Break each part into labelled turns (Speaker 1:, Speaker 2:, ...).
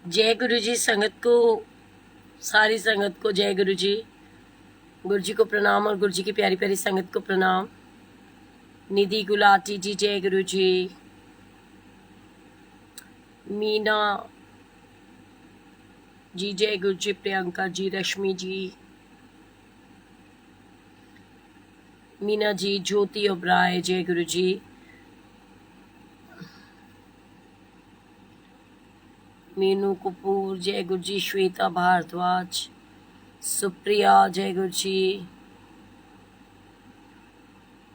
Speaker 1: जय गुरु जी। संगत को, सारी संगत को जय गुरु जी। गुरु जी को प्रणाम और गुरु जी की प्यारी प्यारी संगत को प्रणाम। निधि गुलाटी जी जय गुरु जी। मीना जी जय गुरु जी। प्रियंका जी, रश्मि जी, मीना जी, ज्योति ओबराय जय गुरु जी। मीनू कपूर जय गुरु जी। श्वेता भारद्वाज, सुप्रिया जय गुरु जी।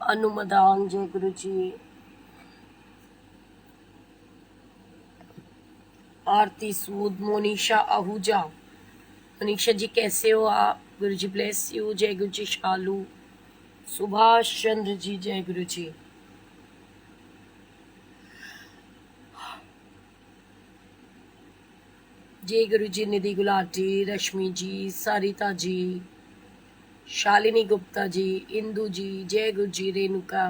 Speaker 1: अनुमदान जय गुरु जी। आरती सूद, मोनिशा आहूजा। मनीषा जी कैसे हो आप? गुरु जी ब्लेस यू। जय गुरु जी। शालू, सुभाष चंद्र जी जय गुरु जी। जय गुरु जी। निधि गुलाटी, रश्मि जी, सरिता जी, शालिनी गुप्ता जी, इंदु जी जय गुरु जी। रेणुका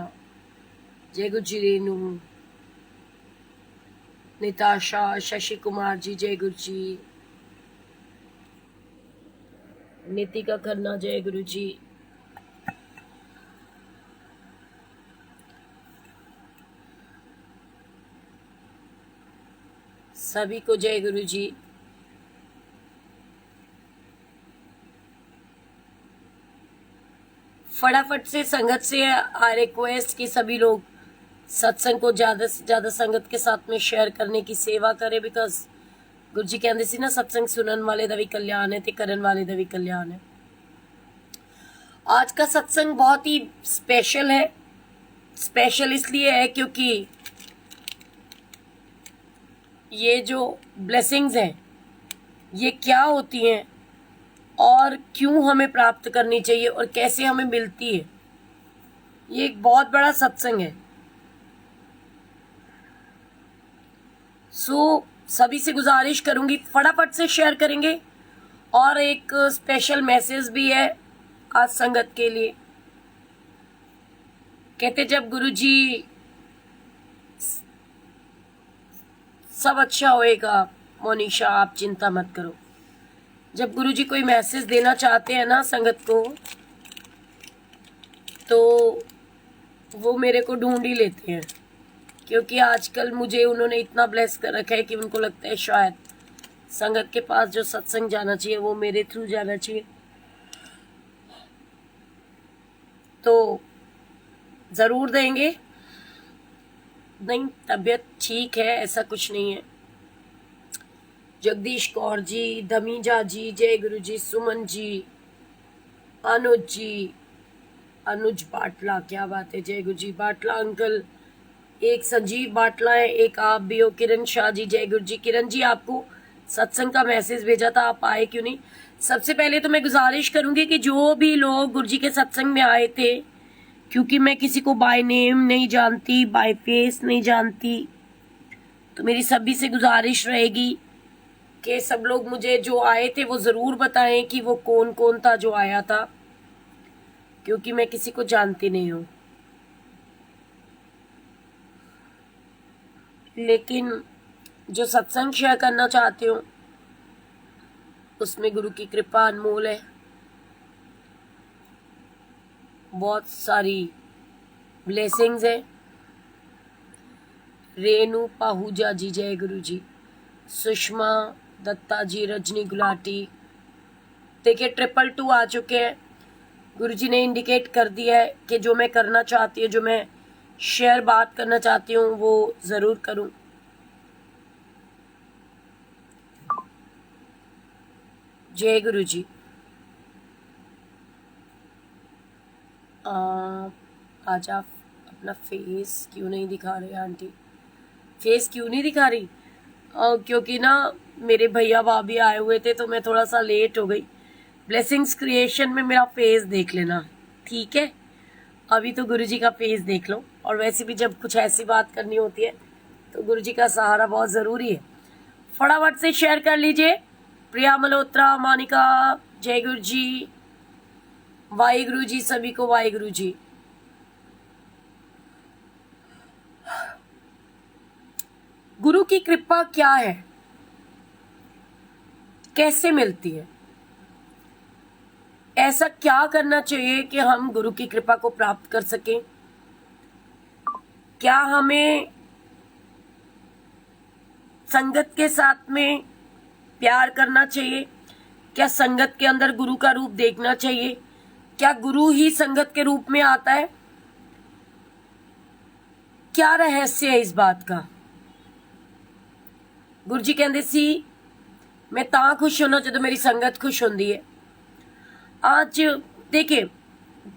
Speaker 1: जय गुरु जी। रेणु, निताशा, शशि कुमार जी जय गुरु जी। नितिका खन्ना जय गुरु जी। सभी को जय गुरु जी। फटाफट से संगत से आ रिक्वेस्ट कि सभी लोग सत्संग को ज्यादा से ज्यादा संगत के साथ में शेयर करने की सेवा करें, बिकॉज गुरु जी कहते सी ना, सत्संग सुनन वाले दा भी कल्याण है ते करन वाले दा भी कल्याण है। आज का सत्संग बहुत ही स्पेशल है। स्पेशल इसलिए है क्योंकि ये जो ब्लेसिंग्स हैं ये क्या होती हैं और क्यों हमें प्राप्त करनी चाहिए और कैसे हमें मिलती है, ये एक बहुत बड़ा सत्संग है। सो सभी से गुजारिश करूंगी फटाफट से शेयर करेंगे। और एक स्पेशल मैसेज भी है आज संगत के लिए। कहते जब गुरु जी सब अच्छा होएगा, मोनिशा आप चिंता मत करो। जब गुरु जी कोई मैसेज देना चाहते हैं ना संगत को, तो वो मेरे को ढूंढ ही लेते हैं, क्योंकि आजकल मुझे उन्होंने इतना ब्लेस कर रखा है कि उनको लगता है शायद संगत के पास जो सत्संग जाना चाहिए वो मेरे थ्रू जाना चाहिए। तो जरूर देंगे। नहीं, तबीयत ठीक है, ऐसा कुछ नहीं है। जगदीश कौर जी, धमीजा जी जय गुरु जी। सुमन जी, अनुज जी, अनुज बाटला, क्या बात है, जय गुरु जी। बाटला अंकल, एक संजीव बाटला है, एक आप भी हो। किरण शाह जी जय गुरु जी। किरण जी आपको सत्संग का मैसेज भेजा था, आप आए क्यों नहीं? सबसे पहले तो मैं गुजारिश करूंगी कि जो भी लोग गुरु जी के सत्संग में आए थे, क्योंकि मैं किसी को बाय नेम नहीं जानती, बाय फेस नहीं जानती, तो मेरी सभी से गुजारिश रहेगी कि सब लोग मुझे जो आए थे वो जरूर बताएं कि वो कौन कौन था जो आया था, क्योंकि मैं किसी को जानती नहीं हूँ। लेकिन जो सत्संग शेयर करना चाहती हूँ उसमें गुरु की कृपा अनमोल है। बहुत सारी ब्लेसिंग्स है। रेणु पाहूजा जी जय गुरु जी। सुषमा दत्ता जी, रजनी गुलाटी, देखिए 222 आ चुके हैं। गुरु जी ने इंडिकेट कर दिया है कि जो मैं करना चाहती हूँ, जो मैं शेयर बात करना चाहती हूँ वो जरूर करूँ। जय गुरु जी। आज आप अपना फेस क्यों नहीं दिखा रहे आंटी? फेस क्यों नहीं दिखा रही? क्योंकि ना मेरे भैया भाभी आए हुए थे तो मैं थोड़ा सा लेट हो गई। ब्लेसिंग्स क्रिएशन में मेरा फेस देख लेना, ठीक है? अभी तो गुरु जी का फेस देख लो। और वैसे भी जब कुछ ऐसी बात करनी होती है तो गुरु जी का सहारा बहुत जरूरी है। फटाफट से शेयर कर लीजिए। प्रिया मल्होत्रा, मोनिका जय गुरु जी। वाहिगुरु जी, सभी को वाहिगुरु जी। गुरु की कृपा क्या है? कैसे मिलती है? ऐसा क्या करना चाहिए कि हम गुरु की कृपा को प्राप्त कर सकें? क्या हमें संगत के साथ में प्यार करना चाहिए? क्या संगत के अंदर गुरु का रूप देखना चाहिए? क्या गुरु ही संगत के रूप में आता है? क्या रहस्य है इस बात का? गुरु जी कहते सी मैं तां खुश होना जो मेरी संगत खुश होती है। आज देखिए,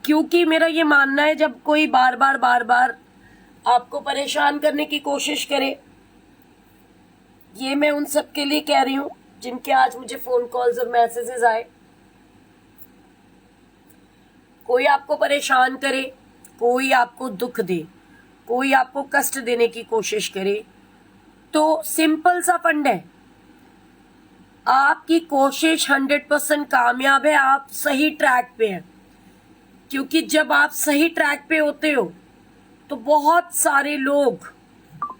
Speaker 1: क्योंकि मेरा ये मानना है जब कोई बार बार आपको परेशान करने की कोशिश करे, ये मैं उन सब के लिए कह रही हूं जिनके आज मुझे फोन कॉल्स और मैसेजेस आए। कोई आपको परेशान करे, कोई आपको दुख दे, कोई आपको कष्ट देने की कोशिश करे, तो सिंपल सा फंड है, आपकी कोशिश 100% कामयाब है, आप सही ट्रैक पे हैं। क्योंकि जब आप सही ट्रैक पे होते हो तो बहुत सारे लोग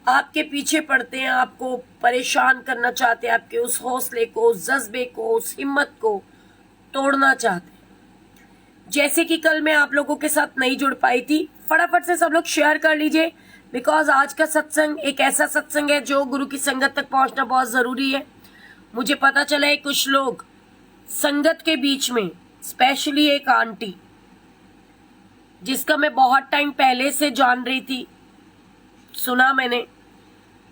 Speaker 1: आपके पीछे पड़ते हैं, आपको परेशान करना चाहते हैं, आपके उस हौसले को, उस जज्बे को, उस हिम्मत को तोड़ना चाहते हैं। जैसे कि कल मैं आप लोगों के साथ नहीं जुड़ पाई थी, फटाफट से सब लोग शेयर कर लीजिए, बिकॉज आज का सत्संग एक ऐसा सत्संग है जो गुरु की संगत तक पहुंचना बहुत जरूरी है। मुझे पता चला है कुछ लोग संगत के बीच में, स्पेशली एक आंटी जिसका मैं बहुत टाइम पहले से जान रही थी, सुना मैंने,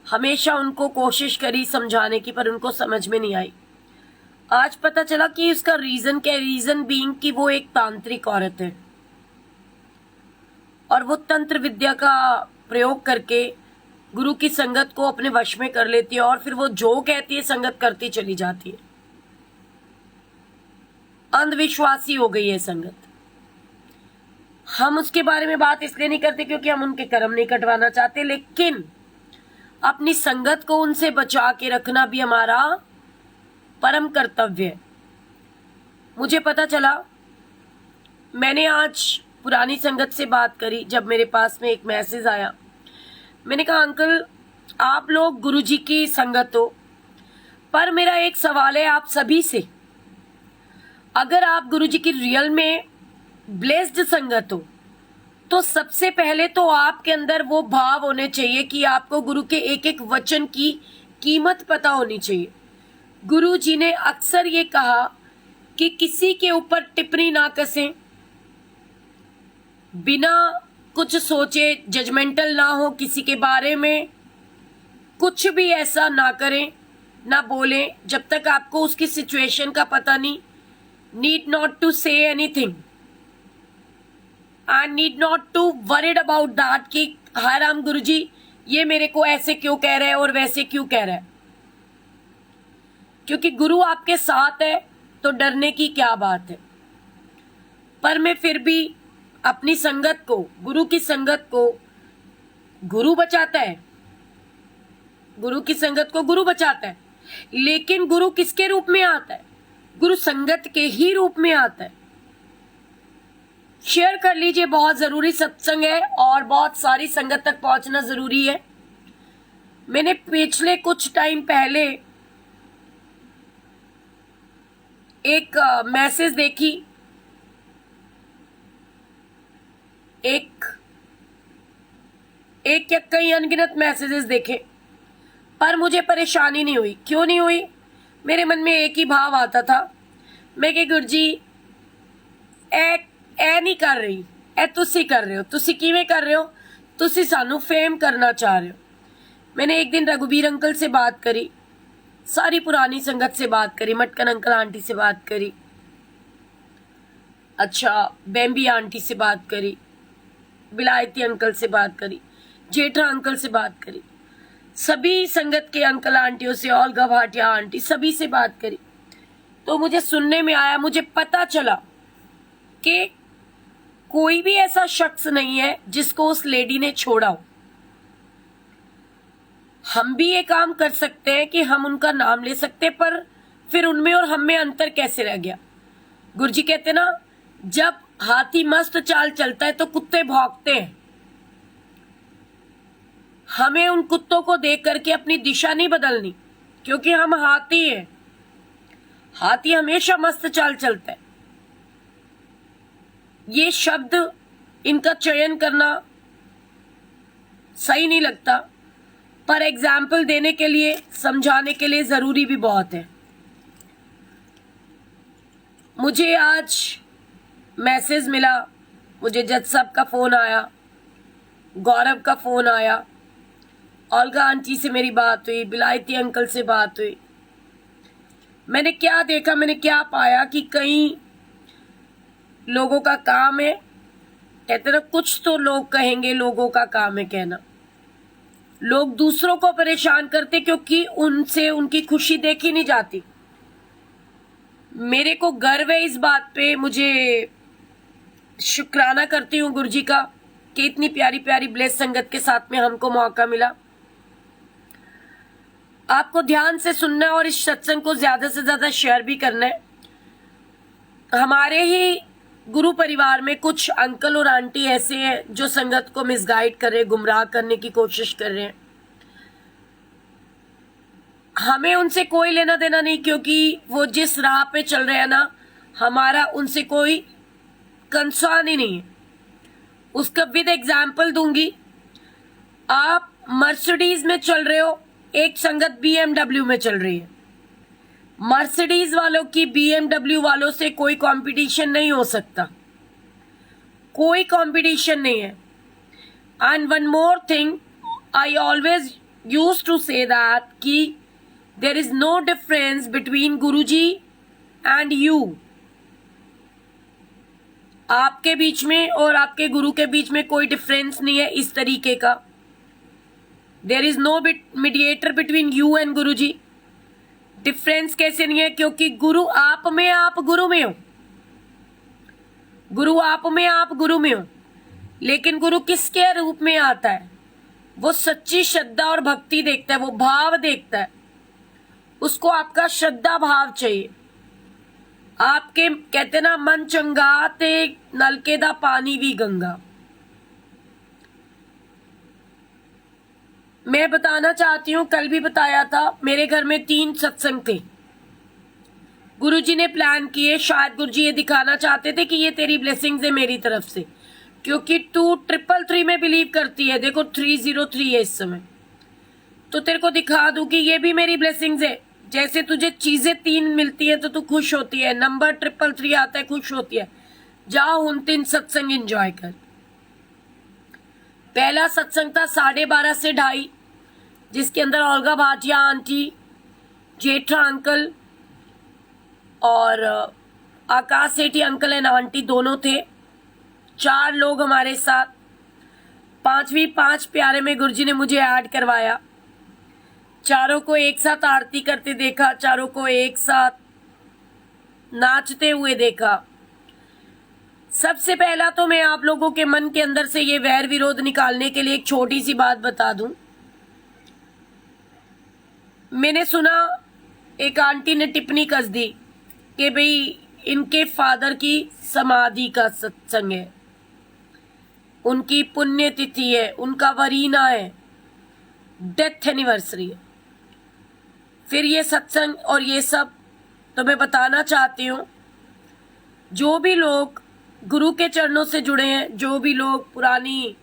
Speaker 1: हमेशा उनको कोशिश करी समझाने की, पर उनको समझ में नहीं आई। आज पता चला कि उसका रीजन क्या है। रीजन बीइंग कि वो एक तांत्रिक औरत है और वो तंत्र विद्या का प्रयोग करके गुरु की संगत को अपने वश में कर लेती है और फिर वो जो कहती है संगत करती चली जाती है। अंधविश्वासी हो गई है संगत। हम उसके बारे में बात इसलिए नहीं करते क्योंकि हम उनके कर्म नहीं कटवाना चाहते, लेकिन अपनी संगत को उनसे बचा के रखना भी हमारा परम कर्तव्य है। मुझे पता चला, मैंने आज पुरानी संगत से बात करी, जब मेरे पास में एक मैसेज आया, मैंने कहा अंकल आप लोग गुरुजी की संगत हो, पर मेरा एक सवाल है आप सभी से, अगर आप गुरुजी की रियल में ब्लेस्ड संगत हो तो सबसे पहले तो आपके अंदर वो भाव होने चाहिए कि आपको गुरु के एक एक वचन की कीमत पता होनी चाहिए। गुरु जी ने अक्सर ये कहा कि किसी के ऊपर टिप्पणी ना कसें, बिना कुछ सोचे जजमेंटल ना हो, किसी के बारे में कुछ भी ऐसा ना करें, ना बोलें जब तक आपको उसकी सिचुएशन का पता नहीं। Need not to say anything and need not to worried about that कि हाय राम गुरुजी ये मेरे को ऐसे क्यों कह रहा है और वैसे क्यों कह रहा है। क्योंकि गुरु आपके साथ है तो डरने की क्या बात है। पर मैं फिर भी अपनी संगत को, गुरु की संगत को गुरु बचाता है, गुरु की संगत को गुरु बचाता है, लेकिन गुरु किसके रूप में आता है? गुरु संगत के ही रूप में आता है। शेयर कर लीजिए, बहुत जरूरी सत्संग है और बहुत सारी संगत तक पहुंचना जरूरी है। मैंने पिछले कुछ टाइम पहले एक मैसेज देखी, एक या कई अनगिनत मैसेजेस देखे, पर मुझे परेशानी नहीं हुई। क्यों नहीं हुई? मेरे मन में एक ही भाव आता था, मैं कि गुरुजी ए नहीं कर रही, ए तुसी कर रहे हो, तुसी किवें कर रहे हो, तुसी सानू फेम करना चाह रहे हो। मैंने एक दिन रघुबीर अंकल से बात करी, सारी पुरानी संगत से बात करी, मटकन अंकल आंटी से बात करी, अच्छा बेम्बी आंटी से बात करी, बिलायती अंकल से बात करी, जेठा अंकल से बात करी, सभी संगत के अंकल आंटियों से, ओल्गा भाटिया आंटी, सभी से बात करी। तो मुझे सुनने में आया, मुझे पता चला कि कोई भी ऐसा शख्स नहीं है जिसको उस लेडी ने छोड़ा हो। हम भी ये काम कर सकते हैं कि हम उनका नाम ले सकते, पर फिर उनमें और हम में अंतर कैसे रह गया? गुरुजी कहते ना, जब हाथी मस्त चाल चलता है तो कुत्ते भौंकते हैं। हमें उन कुत्तों को देख करके अपनी दिशा नहीं बदलनी, क्योंकि हम हाथी हैं। हाथी हमेशा मस्त चाल चलता है। ये शब्द इनका चयन करना सही नहीं लगता, पर एग्जाम्पल देने के लिए, समझाने के लिए जरूरी भी बहुत है। मुझे आज मैसेज मिला, मुझे जज साहब का फोन आया, गौरव का फोन आया, ओल्गा आंटी से मेरी बात हुई, बिलायती अंकल से बात हुई। मैंने क्या देखा, मैंने क्या पाया कि कई लोगों का काम है, कहते ना कुछ तो लोग कहेंगे लोगों का काम है कहना। लोग दूसरों को परेशान करते क्योंकि उनसे उनकी खुशी देखी नहीं जाती। मेरे को गर्व है इस बात पे, मुझे शुक्राना करती हूँ गुरुजी का कि इतनी प्यारी प्यारी ब्लेस संगत के साथ में हमको मौका मिला। आपको ध्यान से सुनना है और इस सत्संग को ज्यादा से ज्यादा शेयर भी करना है। हमारे ही गुरु परिवार में कुछ अंकल और आंटी ऐसे हैं जो संगत को मिसगाइड कर रहे, गुमराह करने की कोशिश कर रहे हैं। हमें उनसे कोई लेना देना नहीं, क्योंकि वो जिस राह पे चल रहे हैं ना, हमारा उनसे कोई कंसर्न ही नहीं है। उसका विद एग्जाम्पल दूंगी। आप मर्सिडीज में चल रहे हो, एक संगत BMW में चल रही है। मर्सिडीज वालों की BMW वालों से कोई कंपटीशन नहीं हो सकता, कोई कंपटीशन नहीं है। And one more thing, I always used to say that कि there is no difference between Guruji and you. आपके बीच में और आपके गुरु के बीच में कोई डिफरेंस नहीं है इस तरीके का। There is no mediator between you and Guruji. Difference कैसे नहीं है? क्योंकि गुरु आप में, आप गुरु में हो। गुरु आप में, आप गुरु में हो। लेकिन गुरु किसके रूप में आता है? वो सच्ची श्रद्धा और भक्ति देखता है, वो भाव देखता है। उसको आपका श्रद्धा भाव चाहिए। आपके कहते ना मन चंगा ते नलके दा पानी भी गंगा। मैं बताना चाहती हूँ, कल भी बताया था, मेरे घर में 3 सत्संग थे। गुरुजी ने प्लान किए, शायद गुरुजी ये दिखाना चाहते थे कि ये तेरी ब्लेसिंग्स है मेरी तरफ से, क्योंकि तू 333 में बिलीव करती है। देखो 303 है इस समय, तो तेरे को दिखा दूं कि ये भी मेरी ब्लेसिंग्स है। जैसे तुझे चीजें 3 मिलती है तो तू खुश होती है, नंबर 333 आता है, खुश होती है। जाओ उन 3 सत्संग एंजॉय कर। पहला सत्संग था 12:30 से 2:30, जिसके अंदर ओल्गा भाटिया आंटी, जेठा अंकल और आकाश सेठी अंकल एंड आंटी दोनों थे। 4 लोग हमारे साथ। 5 प्यारे में गुरुजी ने मुझे ऐड करवाया। चारों को एक साथ आरती करते देखा, चारों को एक साथ नाचते हुए देखा। सबसे पहला तो मैं आप लोगों के मन के अंदर से ये वैर विरोध निकालने के लिए एक छोटी सी बात बता दूं। मैंने सुना एक आंटी ने टिप्पणी कस दी कि भाई इनके फादर की समाधि का सत्संग है, उनकी पुण्यतिथि है, उनका वरीना है, डेथ एनिवर्सरी है, फिर ये सत्संग और ये सब। तो मैं बताना चाहती हूँ, जो भी लोग गुरु के चरणों से जुड़े हैं, जो भी लोग पुरानी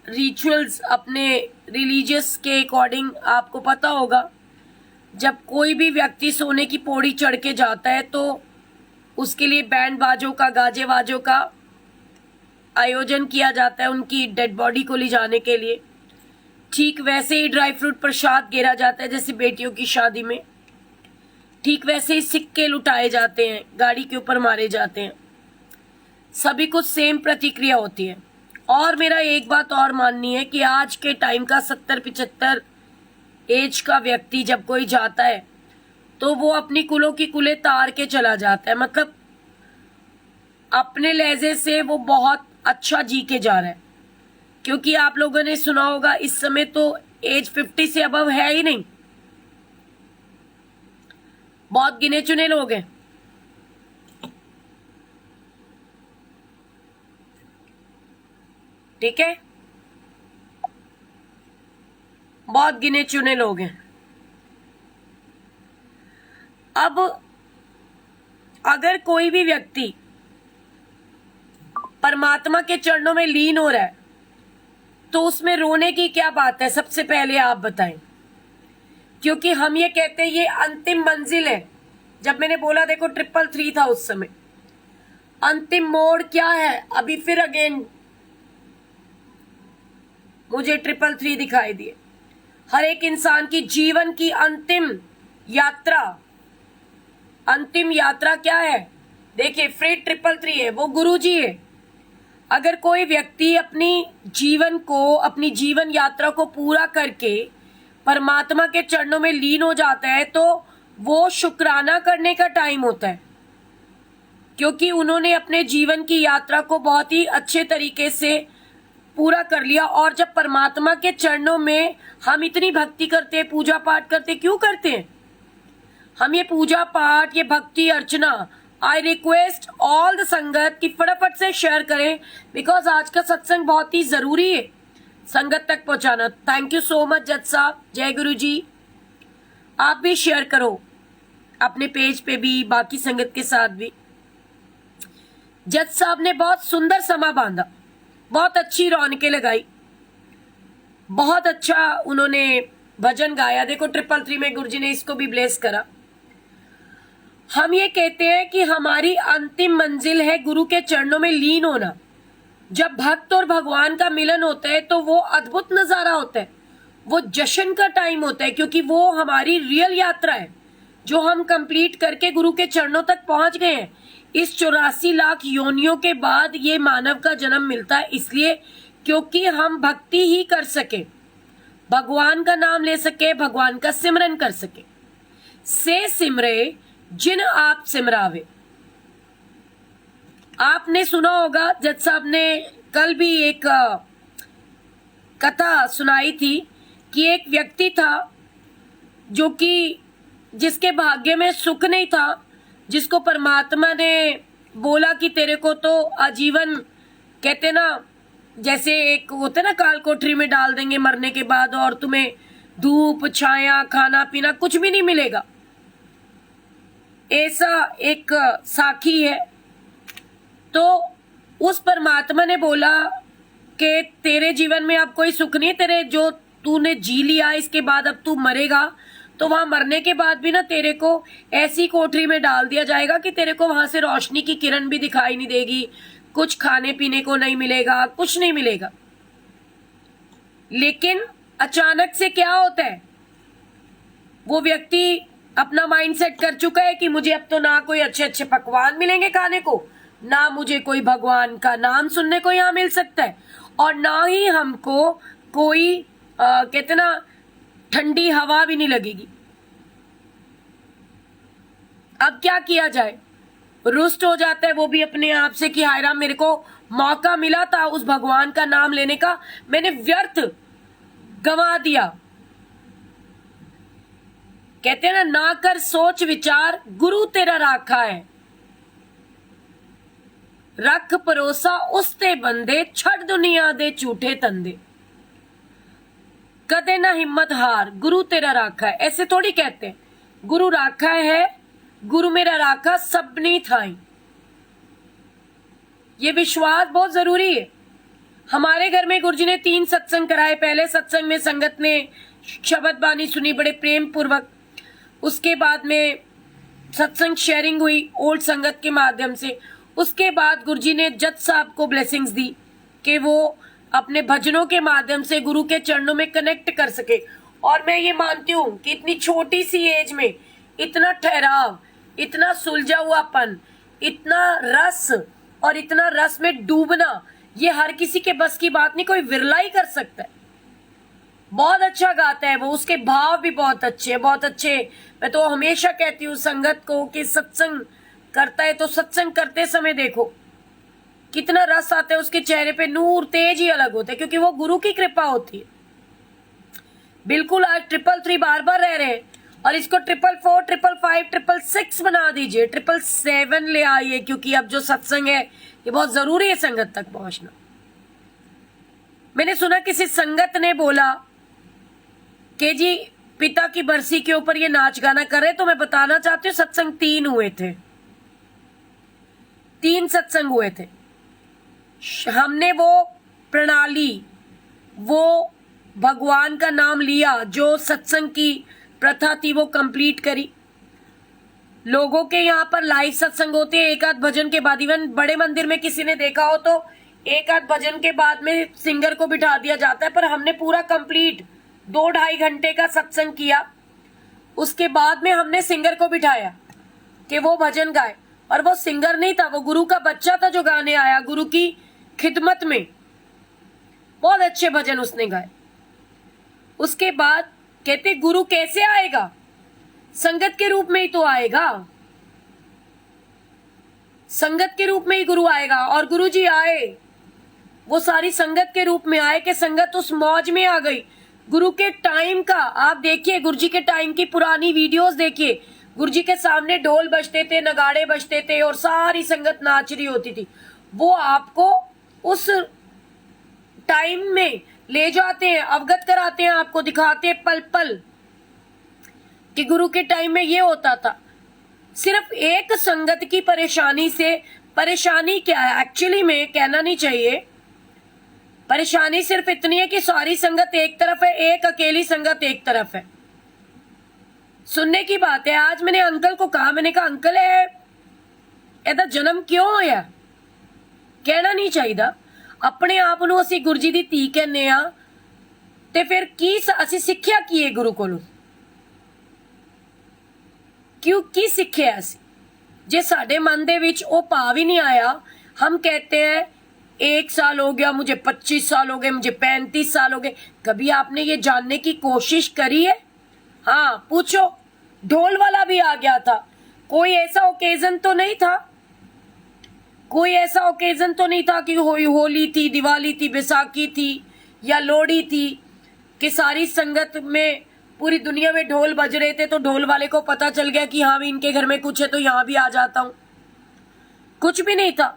Speaker 1: रिचुअल्स अपने रिलीजियस के अकॉर्डिंग, आपको पता होगा जब कोई भी व्यक्ति सोने की पौड़ी चढ़ के जाता है तो उसके लिए बैंड बाजों का, गाजे बाजों का आयोजन किया जाता है उनकी डेड बॉडी को ले जाने के लिए। ठीक वैसे ही ड्राई फ्रूट प्रसाद गिरा जाता है जैसे बेटियों की शादी में। ठीक वैसे ही सिक्के लुटाए जाते हैं, गाड़ी के ऊपर मारे जाते हैं। सभी को सेम प्रतिक्रिया होती है। और मेरा एक बात और माननी है कि आज के टाइम का 70-75 एज का व्यक्ति जब कोई जाता है तो वो अपनी कुलों की कुलें तार के चला जाता है। मतलब अपने लहजे से वो बहुत अच्छा जी के जा रहा है। क्योंकि आप लोगों ने सुना होगा इस समय तो एज 50 से अबव है ही नहीं, बहुत गिने चुने लोग हैं। ठीक है, बहुत गिने चुने लोग हैं। अब अगर कोई भी व्यक्ति परमात्मा के चरणों में लीन हो रहा है तो उसमें रोने की क्या बात है? सबसे पहले आप बताएं, क्योंकि हम ये कहते हैं ये अंतिम मंजिल है। जब मैंने बोला देखो 333 था उस समय, अंतिम मोड़ क्या है? अभी फिर अगेन मुझे 333 दिखाई दिए। हर एक इंसान की जीवन की अंतिम यात्रा क्या है? देखिए फिर 333 है, वो गुरु जी है। अगर कोई व्यक्ति अपनी जीवन यात्रा को पूरा करके परमात्मा के चरणों में लीन हो जाता है तो वो शुक्राना करने का टाइम होता है, क्योंकि उन्होंने अपने जीवन की यात्रा को बहुत ही अच्छे तरीके से पूरा कर लिया। और जब परमात्मा के चरणों में हम इतनी भक्ति करते हैं, पूजा पाठ करते, क्यों करते हैं हम ये पूजा पाठ, ये भक्ति अर्चना? आई रिक्वेस्ट ऑल द संगत कि फटाफट से शेयर करें, बिकॉज आज का सत्संग बहुत ही जरूरी है संगत तक पहुंचाना। थैंक यू सो मच जज साहब, जय गुरु जी। आप भी शेयर करो अपने पेज पे भी, बाकी संगत के साथ भी। जज साहब ने बहुत सुंदर समा बांधा, बहुत अच्छी रौनकें लगाई, बहुत अच्छा उन्होंने भजन गाया। देखो 333 में गुरुजी ने इसको भी ब्लेस करा। हम ये कहते हैं कि हमारी अंतिम मंजिल है गुरु के चरणों में लीन होना। जब भक्त और भगवान का मिलन होता है तो वो अद्भुत नजारा होता है, वो जश्न का टाइम होता है, क्योंकि वो हमारी रियल यात्रा है जो हम कंप्लीट करके गुरु के चरणों तक पहुंच गए हैं। इस 84 लाख योनियों के बाद ये मानव का जन्म मिलता है, इसलिए क्योंकि हम भक्ति ही कर सके, भगवान का नाम ले सके, भगवान का सिमरन कर सके। से सिमरे जिन आप सिमरावे। आपने सुना होगा, जज साहब ने कल भी एक कथा सुनाई थी कि एक व्यक्ति था जो कि जिसके भाग्य में सुख नहीं था, जिसको परमात्मा ने बोला कि तेरे को तो आजीवन, कहते ना जैसे एक होते ना काल कोठरी में डाल देंगे मरने के बाद, और तुम्हें धूप छाया खाना पीना कुछ भी नहीं मिलेगा। ऐसा एक साखी है। तो उस परमात्मा ने बोला कि तेरे जीवन में अब कोई सुख नहीं, तेरे जो तूने जी लिया इसके बाद अब तू मरेगा, तो वहां मरने के बाद भी ना तेरे को ऐसी कोठरी में डाल दिया जाएगा कि तेरे को वहां से रोशनी की किरण भी दिखाई नहीं देगी, कुछ खाने पीने को नहीं मिलेगा, कुछ नहीं मिलेगा। लेकिन अचानक से क्या होता है, वो व्यक्ति अपना माइंड सेट कर चुका है कि मुझे अब तो ना कोई अच्छे अच्छे पकवान मिलेंगे खाने को, ना मुझे कोई भगवान का नाम सुनने को यहाँ मिल सकता है, और ना ही हमको कोई कहते ना ठंडी हवा भी नहीं लगेगी। अब क्या किया जाए? रुष्ट हो जाता है वो भी अपने आप से कि हाय राम, मेरे को मौका मिला था उस भगवान का नाम लेने का, मैंने व्यर्थ गंवा दिया। कहते हैं ना कर सोच विचार, गुरु तेरा राखा है, रख भरोसा उसते बंदे, छड़ दुनिया दे झूठे तंदे, कदे ना हिम्मत हार, गुरु तेरा राखा है। ऐसे थोड़ी कहते हैं, गुरु राखा है, गुरु मेरा राखा सबनी थाई। ये विश्वास बहुत जरूरी है। हमारे घर में गुरुजी ने 3 सत्संग कराए। पहले सत्संग में संगत ने शब्द बानी सुनी बड़े प्रेम पूर्वक, उसके बाद में सत्संग शेयरिंग हुई ओल्ड संगत के माध्यम से। उसके बाद गुरुजी ने जज साहब को ब्लेसिंग्स दी कि वो अपने भजनों के माध्यम से गुरु के चरणों में कनेक्ट कर सके। और मैं ये मानती हूँ कि इतनी छोटी सी एज में इतना ठहराव, इतना सुलझा हुआपन, इतना रस और इतना रस में डूबना, ये हर किसी के बस की बात नहीं, कोई विरला ही कर सकता है। बहुत अच्छा गाता है वो, उसके भाव भी बहुत अच्छे, बहुत अच्छे। मैं तो हमेशा कहती हूँ संगत को कि सत्संग करता है तो सत्संग करते समय देखो कितना रस आता है उसके चेहरे पे, नूर तेज ही अलग होता है, क्योंकि वो गुरु की कृपा होती है। बिल्कुल आज 333 बार बार रह रहे हैं, और इसको 444, 555, 666 बना दीजिए, 777 ले आइए, क्योंकि अब जो सत्संग है ये बहुत जरूरी है संगत तक पहुंचना। मैंने सुना किसी संगत ने बोला कि जी पिता की बरसी के ऊपर ये नाच गाना कर रहे, तो मैं बताना चाहती हूँ सत्संग 3 हुए थे। 3 सत्संग हुए थे। हमने वो प्रणाली, वो भगवान का नाम लिया, जो सत्संग की प्रथा थी वो कंप्लीट करी। लोगों के यहाँ पर लाइव सत्संग होते हैं एक आध भजन के बाद। इवन बड़े मंदिर में किसी ने देखा हो तो एक आध भजन के बाद में सिंगर को बिठा दिया जाता है, पर हमने पूरा कंप्लीट 2-2.5 घंटे का सत्संग किया। उसके बाद में हमने सिंगर को बिठाया कि वो भजन गाए, और वो सिंगर नहीं था, वो गुरु का बच्चा था जो गाने आया गुरु की खिदमत में। बहुत अच्छे भजन उसने गाए। उसके बाद कहते गुरु कैसे आएगा, संगत के रूप में ही तो आएगा, संगत के रूप में ही गुरु आएगा। और गुरु जी आए, वो सारी संगत के रूप में आए कि संगत उस मौज में आ गई। गुरु के टाइम का आप देखिए, गुरु जी के टाइम की पुरानी वीडियोस देखिए, गुरु जी के सामने ढोल बजते थे, नगाड़े बजते थे और सारी संगत नाच रही होती थी। वो आपको उस टाइम में ले जाते हैं, अवगत कराते हैं, आपको दिखाते हैं पल पल कि गुरु के टाइम में ये होता था। सिर्फ एक संगत की परेशानी से, परेशानी क्या है एक्चुअली में कहना नहीं चाहिए, परेशानी सिर्फ इतनी है कि सारी संगत एक तरफ है, एक अकेली संगत एक तरफ है। सुनने की बात है। आज मैंने अंकल को कहा, मैंने कहा अंकल ਇਹਦਾ जन्म क्यों होया, कहना नहीं चाहिए। अपने आप ਨੂੰ ਅਸੀਂ ਗੁਰੂ ਜੀ ਦੀ ਧੀ ਕਹਿੰਦੇ ਆ ਤੇ ਫਿਰ ਕੀ ਅਸੀਂ ਸਿੱਖਿਆ ਕੀ ਹੈ ਗੁਰੂ ਕੋਲੋਂ, क्यों की सिक्ख्या ਅਸੀਂ जे साडे मन दे विच ओ भाव ही नहीं आया। हम कहते हैं 1 साल हो गया मुझे, 25 साल हो गए मुझे, 35 साल हो गए। कभी आपने ये जानने की कोशिश करी है? हाँ पूछो। ढोल वाला भी आ गया था, कोई ऐसा ओकेजन तो नहीं था, कोई ऐसा ओकेजन तो नहीं था कि होली थी, दिवाली थी, बैसाखी थी या लोहड़ी थी कि सारी संगत में पूरी दुनिया में ढोल बज रहे थे तो ढोल वाले को पता चल गया कि हाँ भी इनके घर में कुछ है तो यहाँ भी आ जाता हूं। कुछ भी नहीं था।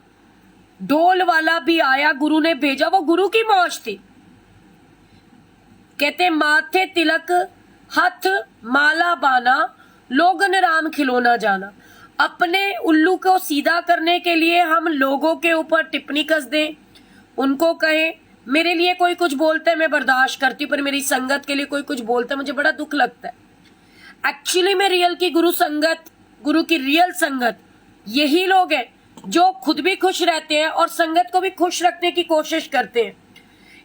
Speaker 1: ढोल वाला भी आया, गुरु ने भेजा, वो गुरु की मौज थी। कहते माथे तिलक हाथ माला बाना, लोगन राम खिलौना जाना। अपने उल्लू को सीधा करने के लिए हम लोगों के ऊपर टिप्पणी कस दें, उनको कहें मेरे लिए कोई कुछ बोलता है मैं बर्दाश्त करती हूँ, पर मेरी संगत के लिए कोई कुछ बोलता है मुझे बड़ा दुख लगता है। एक्चुअली में रियल की गुरु संगत, गुरु की रियल संगत यही लोग हैं जो खुद भी खुश रहते हैं और संगत को भी खुश रखने की कोशिश करते हैं।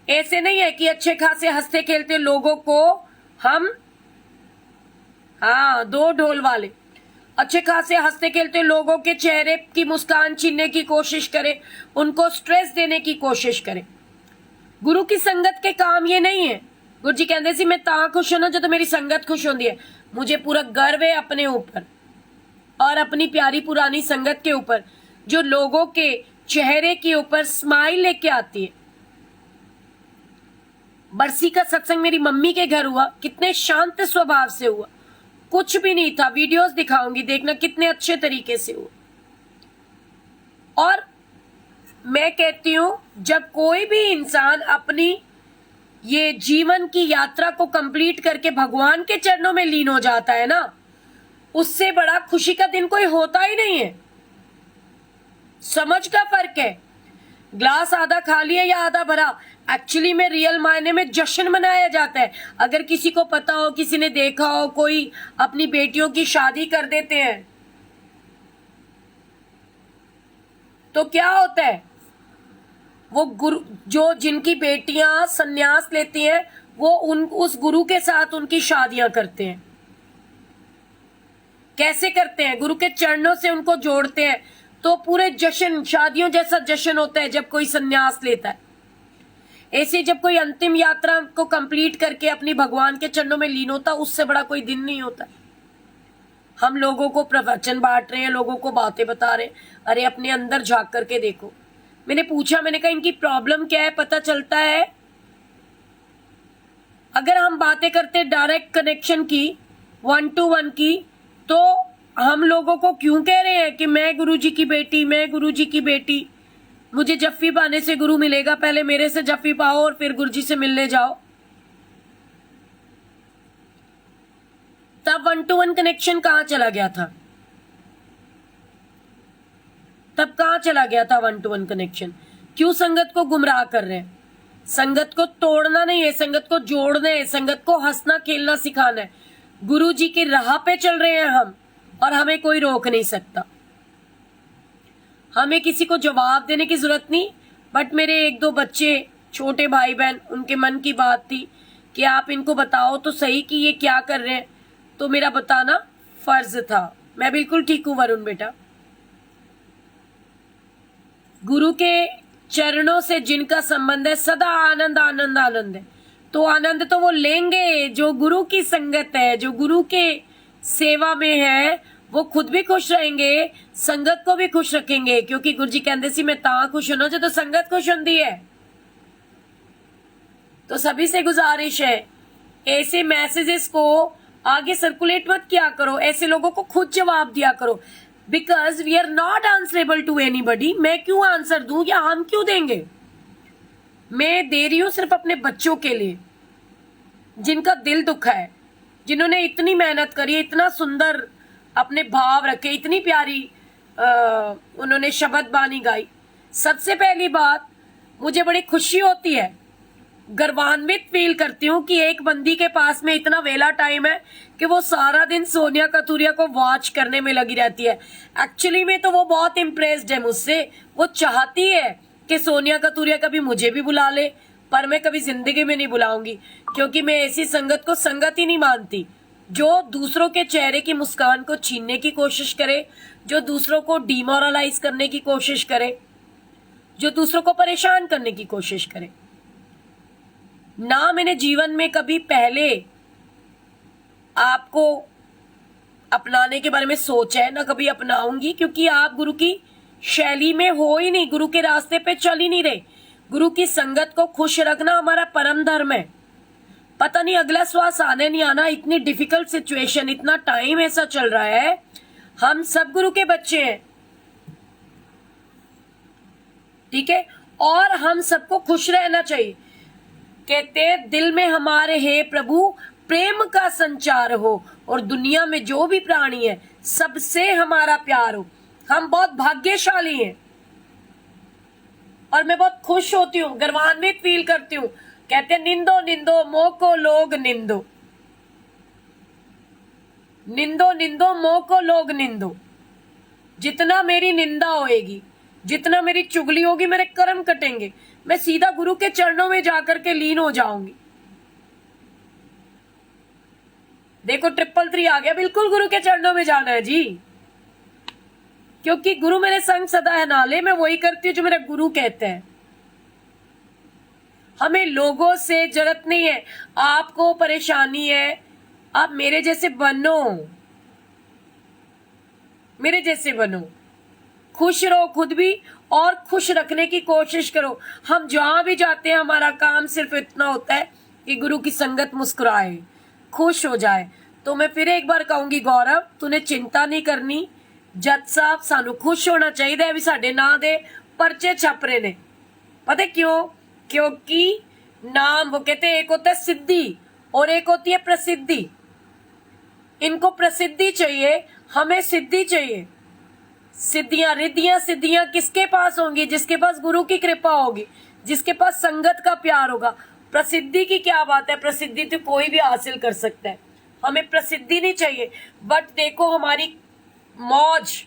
Speaker 1: ऐसे नहीं है कि अच्छे खासे हंसते खेलते लोगों को हम, हाँ 2 ढोल वाले, अच्छे खासे हंसते खेलते लोगों के चेहरे की मुस्कान छीनने की कोशिश करें, उनको स्ट्रेस देने की कोशिश करें। गुरु की संगत के काम ये नहीं है। गुरु जी कहते सी मैं ता खुश होना जो मेरी संगत खुश होती है। मुझे पूरा गर्व है अपने ऊपर और अपनी प्यारी पुरानी संगत के ऊपर जो लोगों के चेहरे के ऊपर स्माइल लेके आती है। बरसी का सत्संग मेरी मम्मी के घर हुआ, कितने शांत स्वभाव से हुआ, कुछ भी नहीं था। वीडियोस दिखाऊंगी, देखना कितने अच्छे तरीके से हुआ। और मैं कहती हूं जब कोई भी इंसान अपनी ये जीवन की यात्रा को कंप्लीट करके भगवान के चरणों में लीन हो जाता है ना, उससे बड़ा खुशी का दिन कोई होता ही नहीं है। समझ का फर्क है। ग्लास आधा खाली है या आधा भरा, एक्चुअली में रियल मायने में जश्न मनाया जाता है। अगर किसी को पता हो, किसी ने देखा हो, कोई अपनी बेटियों की शादी कर देते हैं तो क्या होता है, वो गुरु जो जिनकी बेटियां सन्यास लेती हैं वो उस गुरु के साथ उनकी शादियां करते हैं। कैसे करते हैं? गुरु के चरणों से उनको जोड़ते हैं। तो पूरे जश्न, शादियों जैसा जश्न होता है जब कोई सन्यास लेता है। ऐसे जब कोई अंतिम यात्रा को कंप्लीट करके अपनी भगवान के चरणों में लीन होता, उससे बड़ा कोई दिन नहीं होता। हम लोगों को प्रवचन बांट रहे हैं, लोगों को बातें बता रहे हैं। अरे अपने अंदर झांक करके देखो। मैंने पूछा, मैंने कहा इनकी प्रॉब्लम क्या है, पता चलता है अगर हम बातें करते डायरेक्ट कनेक्शन की, 1 to 1 की, तो हम लोगों को क्यों कह रहे हैं कि मैं गुरुजी की बेटी, मैं गुरुजी की बेटी, मुझे जफ्फी पाने से गुरु मिलेगा, पहले मेरे से जफ्फी पाओ और फिर गुरुजी से मिलने जाओ। तब 1 to 1 कनेक्शन कहां चला गया था? तब कहाँ चला गया था 1-to-1 कनेक्शन? क्यों संगत को गुमराह कर रहे हैं? संगत को तोड़ना नहीं है, संगत को जोड़ना है, संगत को हंसना खेलना सिखाना है। गुरु जी की राह पे चल रहे हैं हम, और हमें कोई रोक नहीं सकता। हमें किसी को जवाब देने की जरूरत नहीं। बट मेरे 1-2 बच्चे, छोटे भाई बहन, उनके मन की बात थी कि आप इनको बताओ तो सही कि ये क्या कर रहे हैं, तो मेरा बताना फर्ज था। मैं बिल्कुल ठीक हूं वरुण बेटा। गुरु के चरणों से जिनका संबंध है, सदा आनंद आनंद आनंद है। तो आनंद तो वो लेंगे जो गुरु की संगत है, जो गुरु के सेवा में है, वो खुद भी खुश रहेंगे, संगत को भी खुश रखेंगे। क्योंकि गुरु जी कहते सी मैं ता खुश होना जो संगत खुश होती है। तो सभी से गुजारिश है, ऐसे मैसेजेस को आगे सर्कुलेट मत किया करो, ऐसे लोगों को खुद जवाब दिया करो। Because we are not answerable to anybody. मैं क्यों आंसर दूं या हम क्यों देंगे? मैं दे रही हूं सिर्फ अपने बच्चों के लिए, जिनका दिल दुखा है, जिन्होंने इतनी मेहनत करी, इतना सुंदर अपने भाव रखे, इतनी प्यारी उन्होंने शब्द बानी गाई। सबसे पहली बात, मुझे बड़ी खुशी होती है, गर्वान्वित फील करती हूँ कि एक बंदी के पास में इतना वेला टाइम है कि वो सारा दिन सोनिया कतूरिया को वॉच करने में लगी रहती है। एक्चुअली में तो वो बहुत इम्प्रेस्ड है मुझसे। वो चाहती है कि सोनिया कतूरिया कभी मुझे भी बुला ले, पर मैं कभी जिंदगी में नहीं बुलाऊंगी, क्योंकि मैं ऐसी संगत को संगत ही नहीं मानती जो दूसरों के चेहरे की मुस्कान को छीनने की कोशिश करे, जो दूसरों को डिमोरलाइज करने की कोशिश करे, जो दूसरों को परेशान करने की कोशिश करे। ना मैंने जीवन में कभी पहले आपको अपनाने के बारे में सोचा है, ना कभी अपनाऊंगी, क्योंकि आप गुरु की शैली में हो ही नहीं, गुरु के रास्ते पे चल ही नहीं रहे। गुरु की संगत को खुश रखना हमारा परम धर्म है। पता नहीं अगला श्वास आने नहीं आना, इतनी डिफिकल्ट सिचुएशन, इतना टाइम ऐसा चल रहा है। हम सब गुरु के बच्चे हैं, ठीक है, और हम सबको खुश रहना चाहिए। कहते दिल में हमारे हे प्रभु प्रेम का संचार हो, और दुनिया में जो भी प्राणी है सबसे हमारा प्यार हो। हम बहुत भाग्यशाली हैं, और मैं बहुत खुश होती हूँ, गर्वान्वित फील करती हूँ। कहते निंदो निंदो मोह को लोग निंदो, निंदो निंदो मोह को लोग निंदो। जितना मेरी निंदा होएगी, जितना मेरी चुगली होगी, मेरे कर्म कटेंगे, मैं सीधा गुरु के चरणों में जाकर के लीन हो जाऊंगी। देखो 333 आ गया, बिल्कुल गुरु के चरणों में जाना है जी, क्योंकि गुरु मेरे संग सदा है नाले। मैं वही करती हूँ जो मेरा गुरु कहते हैं। हमें लोगों से जरूरत नहीं है। आपको परेशानी है, आप मेरे जैसे बनो, मेरे जैसे बनो, खुश रहो खुद भी, और खुश रखने की कोशिश करो। हम जहां भी जाते हैं, हमारा काम सिर्फ इतना होता है कि गुरु की संगत मुस्कुराए, खुश हो जाए। तो मैं फिर एक बार कहूंगी, गौरव तूने चिंता नहीं करनी। जज साहब सानू खुश होना चाहिए भी साडे नां दे परचे छप रहे ने। पता क्यों? क्योंकि नाम, वो कहते हैं एक होता है सिद्धि और एक होती है प्रसिद्धि। इनको प्रसिद्धि चाहिए, हमें सिद्धि चाहिए। सिद्धियां रिद्धियां सिद्धियां किसके पास होंगी? जिसके पास गुरु की कृपा होगी, जिसके पास संगत का प्यार होगा। प्रसिद्धि की क्या बात है? प्रसिद्धि तो कोई भी हासिल कर सकता है, हमें प्रसिद्धि नहीं चाहिए। बट देखो हमारी मौज,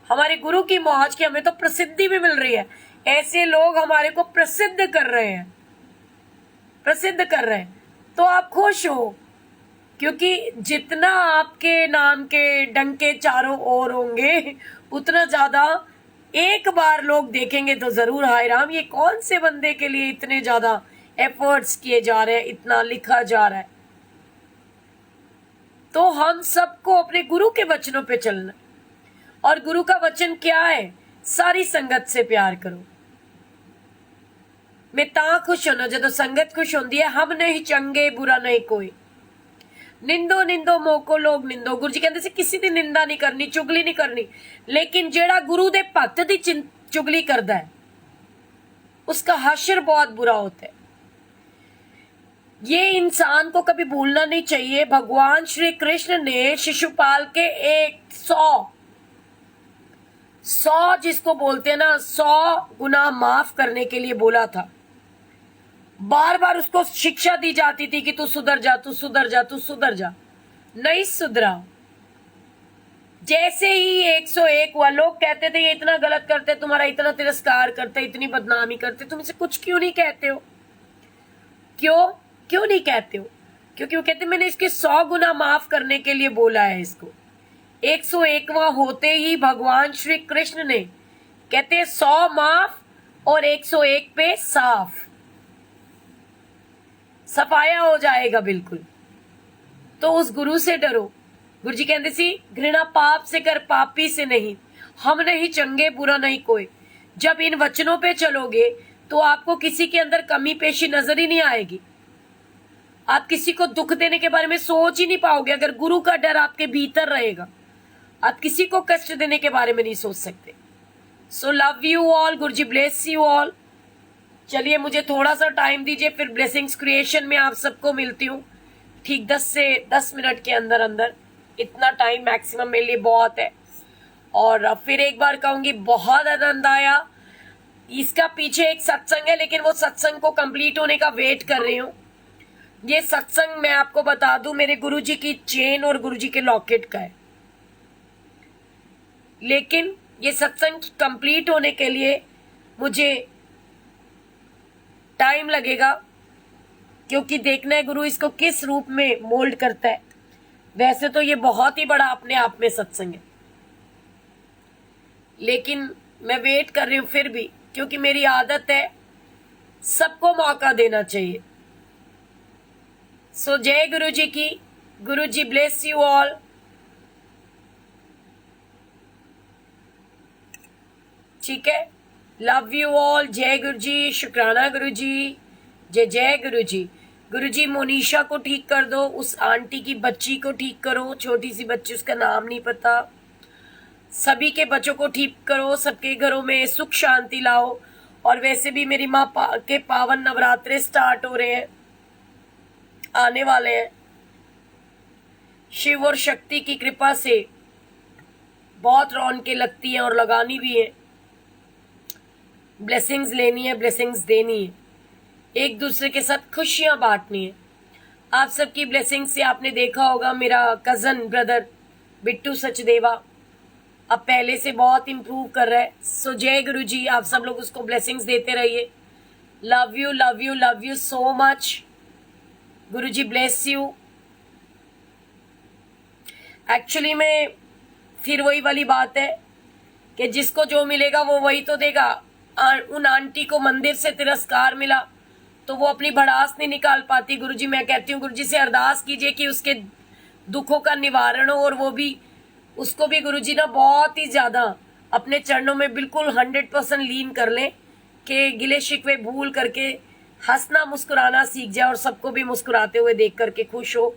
Speaker 1: हमारे गुरु की मौज की हमें तो प्रसिद्धि भी मिल रही है। ऐसे लोग हमारे को प्रसिद्ध कर रहे हैं, प्रसिद्ध कर रहे हैं। तो आप खुश हो, क्योंकि जितना आपके नाम के डंके चारों ओर होंगे, उतना ज्यादा एक बार लोग देखेंगे तो जरूर, हाय राम ये कौन से बंदे के लिए इतने ज्यादा एफर्ट्स किए जा रहे हैं, इतना लिखा जा रहा है। तो हम सबको अपने गुरु के वचनों पे चलना, और गुरु का वचन क्या है? सारी संगत से प्यार करो। मैं ता खुश होना जो संगत खुश होती है। हम नहीं चंगे, बुरा नहीं कोई। निंदो निंदो मोह को लोग निंदो। गुरु जी कहते किसी की निंदा नहीं करनी, चुगली नहीं करनी। लेकिन जेड़ा गुरु दे भक्त दी चुगली करता है, उसका हश्र बहुत बुरा होता है। ये इंसान को कभी भूलना नहीं चाहिए। भगवान श्री कृष्ण ने शिशुपाल के 100 100 जिसको बोलते हैं ना, 100 गुनाह माफ करने के लिए बोला था। बार बार उसको शिक्षा दी जाती थी कि तू सुधर जा, तू सुधर जा, तू सुधर जा। नहीं सुधरा। जैसे ही 101 हुआ, लोग कहते थे ये इतना गलत करते, तुम्हारा इतना तिरस्कार करते, इतनी बदनामी करते, तुम इसे कुछ क्यों नहीं कहते हो? क्यों नहीं कहते हो? क्योंकि वो कहते मैंने इसके 100 गुना माफ करने के लिए बोला है इसको। 101वां होते ही भगवान श्री कृष्ण ने कहते 100 माफ और 101 पे साफ, सफाया हो जाएगा बिल्कुल। तो उस गुरु से डरो। गुरु जी कहते सी घृणा पाप से कर, पापी से नहीं। हम नहीं चंगे, बुरा नहीं कोई। जब इन वचनों पे चलोगे तो आपको किसी के अंदर कमी पेशी नजर ही नहीं आएगी। आप किसी को दुख देने के बारे में सोच ही नहीं पाओगे। अगर गुरु का डर आपके भीतर रहेगा, आप किसी को कष्ट देने के बारे में नहीं सोच सकते। So love you all, Guru ji bless you all. चलिए मुझे थोड़ा सा टाइम दीजिए, फिर ब्लेसिंग्स क्रिएशन में आप सबको मिलती हूँ ठीक 10 से 10 मिनट के अंदर अंदर। इतना टाइम मैक्सिमम मेरे लिए बहुत है। और फिर एक बार कहूंगी बहुत आनंद आया। इसका पीछे एक सत्संग है, लेकिन वो सत्संग को कंप्लीट होने का वेट कर रही हूँ। ये सत्संग मैं आपको बता दूं मेरे गुरुजी की चेन और गुरुजी के लॉकेट का है, लेकिन ये सत्संग कंप्लीट होने के लिए मुझे टाइम लगेगा, क्योंकि देखना है गुरु इसको किस रूप में मोल्ड करता है। वैसे तो ये बहुत ही बड़ा अपने आप में सत्संग है, लेकिन मैं वेट कर रही हूं फिर भी, क्योंकि मेरी आदत है सबको मौका देना चाहिए। सो जय गुरु जी की। गुरु जी ब्लेस यू ऑल। ठीक है, लव यू ऑल। जय गुरु जी, शुक्राना गुरु जी, जय जय गुरु जी। गुरु जी मोनिशा को ठीक कर दो, उस आंटी की बच्ची को ठीक करो, छोटी सी बच्ची, उसका नाम नहीं पता। सभी के बच्चों को ठीक करो, सबके घरों में सुख शांति लाओ। और वैसे भी मेरी माँ के पावन नवरात्रे स्टार्ट हो रहे हैं, आने वाले हैं। शिव और शक्ति की कृपा से बहुत रौनकें लगती हैं और लगानी भी है। ब्लेसिंग्स लेनी है, ब्लेसिंग्स देनी है, एक दूसरे के साथ खुशियां बांटनी है। आप सबकी ब्लेसिंग से आपने देखा होगा मेरा कजन ब्रदर बिट्टू सचदेवा अब पहले से बहुत इम्प्रूव कर रहा है। सो जय गुरु जी, आप सब लोग उसको ब्लेसिंग्स देते रहिए। Love you love you love you so much. Guru ji bless you. Actually में फिर वही वाली बात है कि जिसको जो मिलेगा वो वही तो देगा। उन आंटी को मंदिर से तिरस्कार मिला तो वो अपनी भड़ास नहीं निकाल पाती। गुरुजी मैं कहती हूँ गुरुजी से अरदास कीजिए कि उसके दुखों का निवारण हो, और वो भी उसको भी गुरुजी ना बहुत ही ज्यादा अपने चरणों में बिल्कुल 100% लीन कर ले, कि गिले शिकवे भूल करके हंसना मुस्कुराना सीख जाए और सबको भी मुस्कुराते हुए देख करके खुश हो।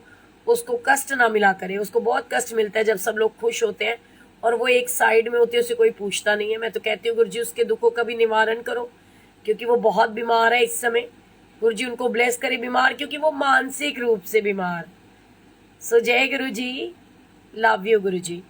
Speaker 1: उसको कष्ट ना मिला करे। उसको बहुत कष्ट मिलता है जब सब लोग खुश होते हैं और वो एक साइड में होती है, उसे कोई पूछता नहीं है। मैं तो कहती हूँ गुरुजी उसके दुखों का भी निवारण करो, क्योंकि वो बहुत बीमार है इस समय। गुरुजी उनको ब्लेस करे, बीमार क्योंकि वो मानसिक रूप से बीमार। सो जय गुरु जी, लव यू गुरु जी।